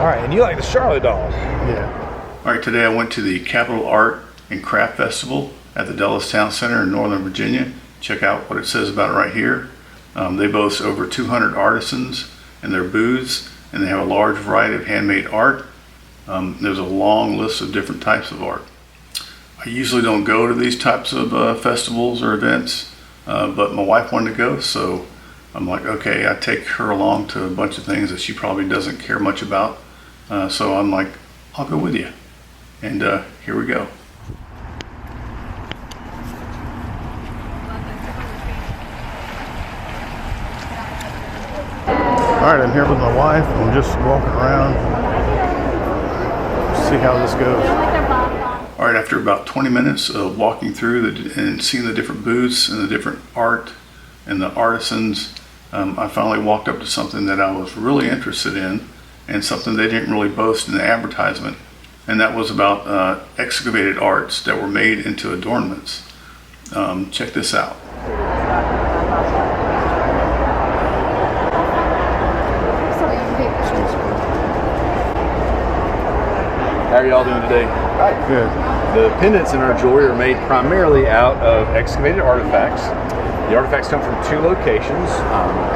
right, and you like the Charlotte doll. Yeah. All right, today I went to the Capital Art and Craft Festival at the Dulles Town Center in Northern Virginia. Check out what it says about it right here. They boast over 200 artisans in their booths, and they have a large variety of handmade art. There's a long list of different types of art. I usually don't go to these types of festivals or events, but my wife wanted to go, so I'm like, okay, I take her along to a bunch of things that she probably doesn't care much about. So I'm like, I'll go with you. And here we go. All right, I'm here with my wife. I'm just walking around, see how this goes. All right, after about 20 minutes of walking through and seeing the different booths and the different art and the artisans, I finally walked up to something that I was really interested in and something they didn't really boast in the advertisement. And that was about excavated arts that were made into adornments. Check this out. How are y'all doing today? Good. The pendants in our jewelry are made primarily out of excavated artifacts. The artifacts come from 2 locations.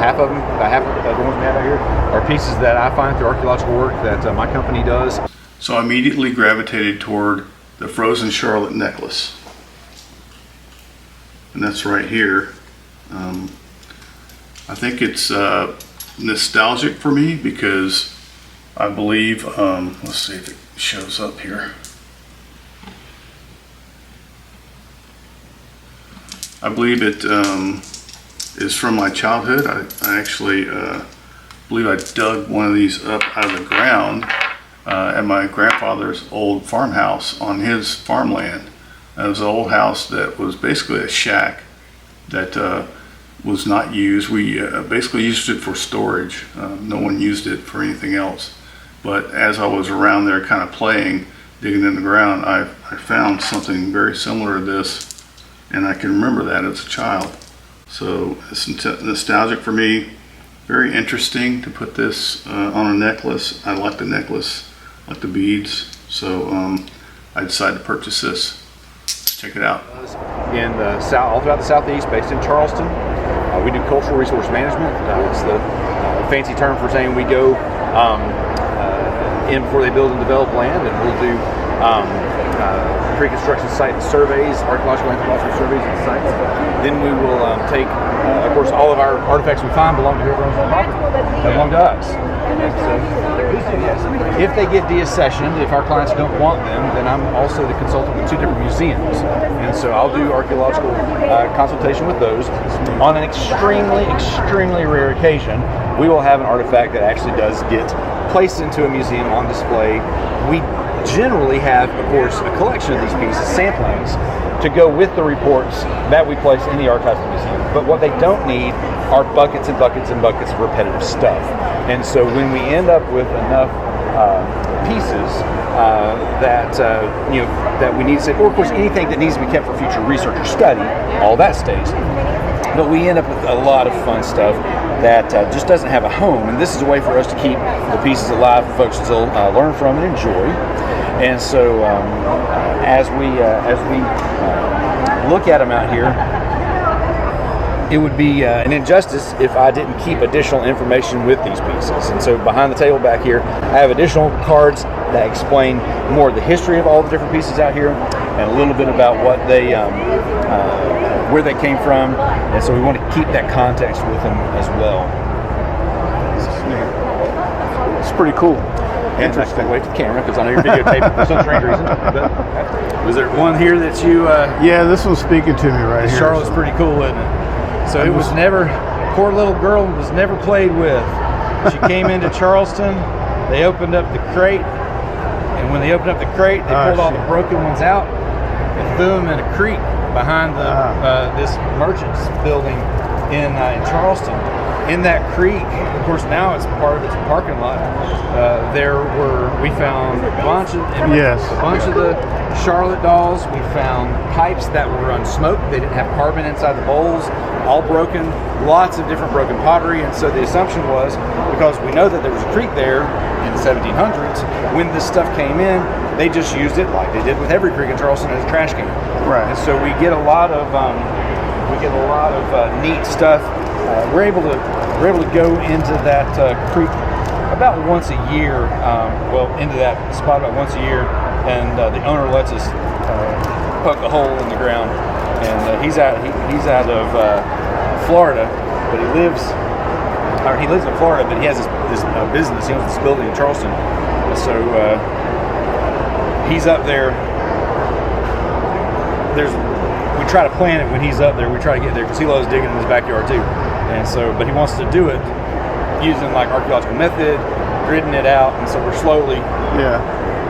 Half of them, half of the ones we have out here, are pieces that I find through archaeological work that my company does. So I immediately gravitated toward the frozen Charlotte necklace. And that's right here. I think it's nostalgic for me because I believe, let's see if it shows up here. I believe it is from my childhood. I actually believe I dug one of these up out of the ground at my grandfather's old farmhouse on his farmland. It was an old house that was basically a shack that was not used. We basically used it for storage. No one used it for anything else. But as I was around there kind of playing, digging in the ground, I found something very similar to this, and I can remember that as a child. So it's nostalgic for me, very interesting to put this on a necklace. I like the necklace, I like the beads, so I decided to purchase this. Let's check it out. In the south, all throughout the southeast, based in Charleston. We do cultural resource management. It's the fancy term for saying we go in before they build and develop land, and we'll do pre-construction site surveys, archaeological and anthropological surveys of the sites. Then we will take, of course, all of our artifacts we find belong to whoever owns the property. They belong to us. So if they get deaccessioned, if our clients don't want them, then I'm also the consultant with 2 different museums. And so I'll do archaeological consultation with those. On an extremely, extremely rare occasion, we will have an artifact that actually does get placed into a museum on display. We generally have, of course, a collection of these pieces, samplings, to go with the reports that we place in the archives of the museum. But what they don't need are buckets and buckets and buckets of repetitive stuff. And so when we end up with enough pieces that we need to say, or of course anything that needs to be kept for future research or study, all that stays. But we end up with a lot of fun stuff that just doesn't have a home, and this is a way for us to keep the pieces alive for folks to learn from and enjoy. And so as we look at them out here, it would be an injustice if I didn't keep additional information with these pieces. And so behind the table back here, I have additional cards that explain more of the history of all the different pieces out here and a little bit about what they where they came from, and so we want to keep that context with them as well. It's pretty cool. Interesting. Wait for the camera because I know you're videotaping for some strange reason. But Was there one here that you... Yeah, this one's speaking to me right here. Charlotte's pretty cool, isn't it? So it was never... Poor little girl was never played with. She came into Charleston, they opened up the crate, and when they opened up the crate, they pulled all the broken ones out and threw them in a creek behind this merchant's building in Charleston. In that creek, of course, now it's part of its parking lot. We found a bunch of the Charlotte dolls. We found pipes that were unsmoked. They didn't have carbon inside the bowls. all broken, lots of different broken pottery. And so the assumption was, because we know that there was a creek there in the 1700s, when this stuff came in, they just used it like they did with every creek in Charleston as a trash can. Right. And so we get a lot of neat stuff. We're able to go into that creek about once a year. Into that spot about once a year, and the owner lets us poke a hole in the ground. And he's out of Florida, but he lives in Florida, but he has this business. He owns this building in Charleston, so he's up there. We try to plan it when he's up there. We try to get there because he loves digging in his backyard too. And so, but he wants to do it using like archaeological method, gridding it out, and so we're slowly. Yeah.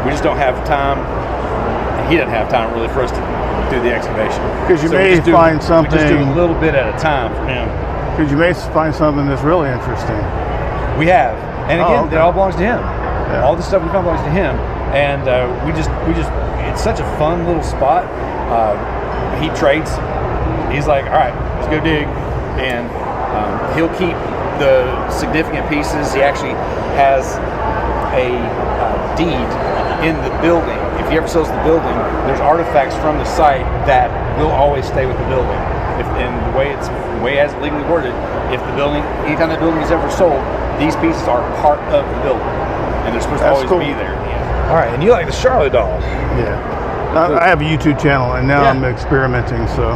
We just don't have time. And he doesn't have time really for us to do the excavation. Because you may find something. We just do a little bit at a time for him. Because you may find something that's really interesting. We have, and again, okay. It all belongs to him. Yeah. All the stuff we found belongs to him, and we just. It's such a fun little spot. He trades. He's like, all right, let's go dig, and he'll keep the significant pieces. He actually has a deed in the building. If he ever sells the building, there's artifacts from the site that will always stay with the building. And the way as legally worded, anytime that building is ever sold, these pieces are part of the building, and they're supposed to always be there. Yeah. All right, and you like the Charlotte doll? Yeah. I have a YouTube channel, and now I'm experimenting. So,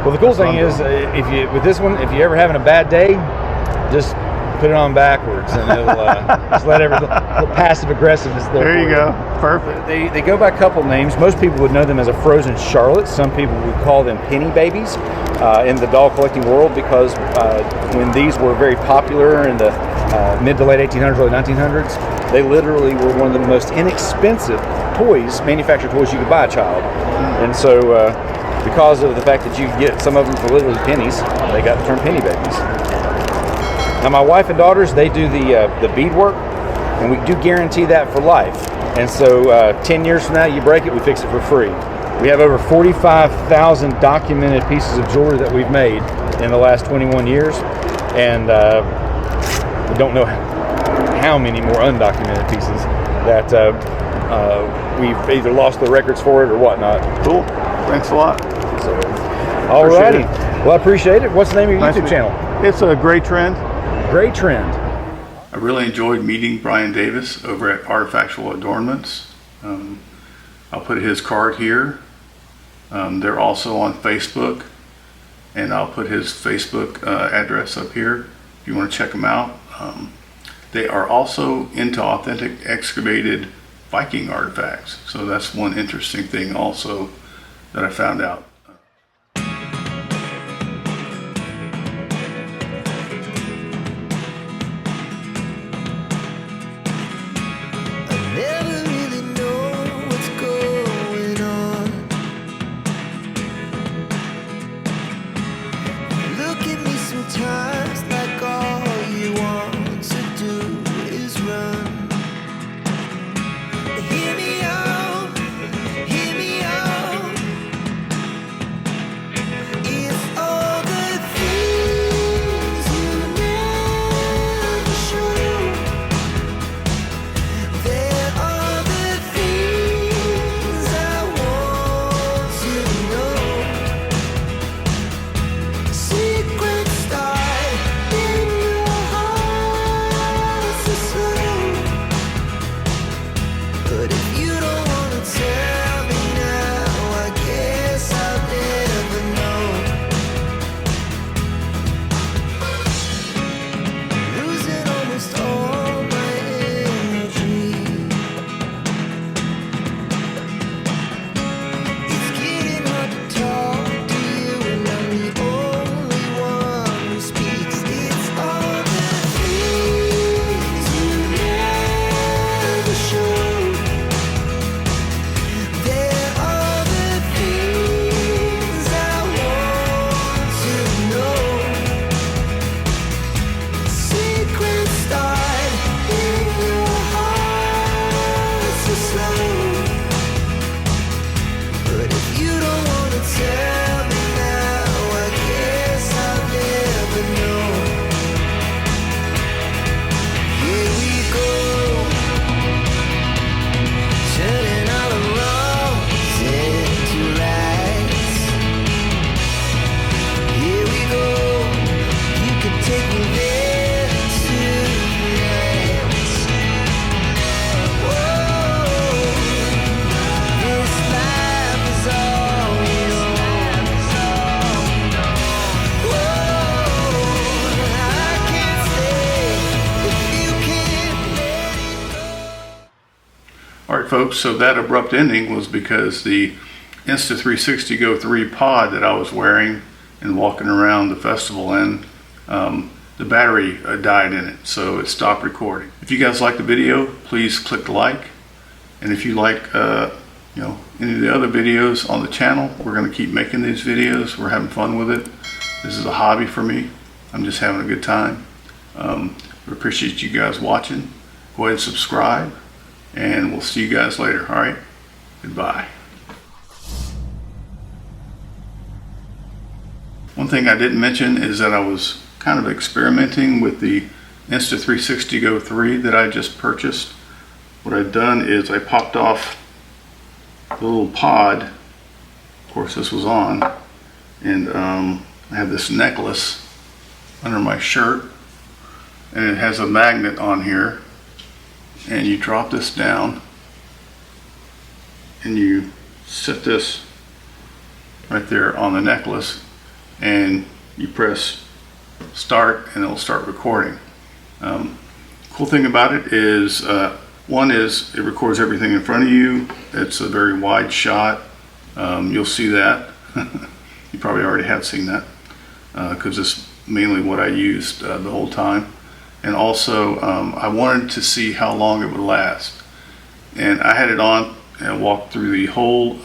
well, the cool thing is, if you ever having a bad day, just put it on backwards, and it'll just let little passive aggressiveness there. There you go. Perfect. They go by a couple names. Most people would know them as a frozen Charlotte. Some people would call them penny babies in the doll collecting world, because when these were very popular in the mid to late 1800s, early 1900s, they literally were one of the most inexpensive manufactured toys you could buy a child. And so because of the fact that you could get some of them for literally pennies, they got the term penny babies. Now my wife and daughters, they do the beadwork, and we do guarantee that for life. And so 10 years from now, you break it, we fix it for free. We have over 45,000 documented pieces of jewelry that we've made in the last 21 years, and we don't know how many more undocumented pieces that we've either lost the records for it or whatnot. Cool. Thanks a lot. So, alrighty. Well, I appreciate it. What's the name of your YouTube channel? It's a GrayTrend. GrayTrend. I really enjoyed meeting Bryan Davis over at Artifactual Adornments. I'll put his card here. They're also on Facebook, and I'll put his Facebook address up here if you want to check them out. They are also into authentic excavated Viking artifacts, so that's one interesting thing also that I found out. folks. So that abrupt ending was because the Insta360 Go 3 pod that I was wearing and walking around the festival in, the battery died in it, so it stopped recording. If you guys like the video, please click like. And if you like any of the other videos on the channel, we're going to keep making these videos. We're having fun with it. This is a hobby for me. I'm just having a good time. We appreciate you guys watching. Go ahead and subscribe, and we'll see you guys later. All right? Goodbye. One thing I didn't mention is that I was kind of experimenting with the Insta360 Go 3 that I just purchased. What I've done is I popped off the little pod. Of course, this was on, and I have this necklace under my shirt, and it has a magnet on here, and you drop this down and you set this right there on the necklace, and you press start and it'll start recording. Cool thing about it is one is it records everything in front of you. It's a very wide shot. You'll see that. You probably already have seen that because it's mainly what I used the whole time. And also I wanted to see how long it would last, and I had it on and walked through the whole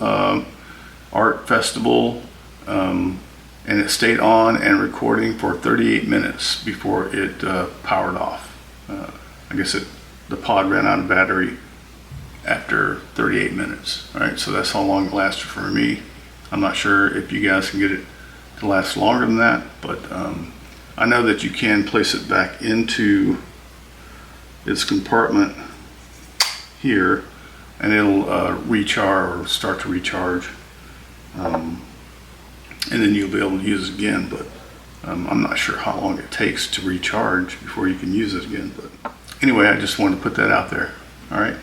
art festival, and it stayed on and recording for 38 minutes before it powered off. I guess the pod ran out of battery after 38 minutes. All right, so that's how long it lasted for me. I'm not sure if you guys can get it to last longer than that, but I know that you can place it back into its compartment here, and it'll recharge or start to recharge, and then you'll be able to use it again. But I'm not sure how long it takes to recharge before you can use it again. But anyway, I just wanted to put that out there. All right.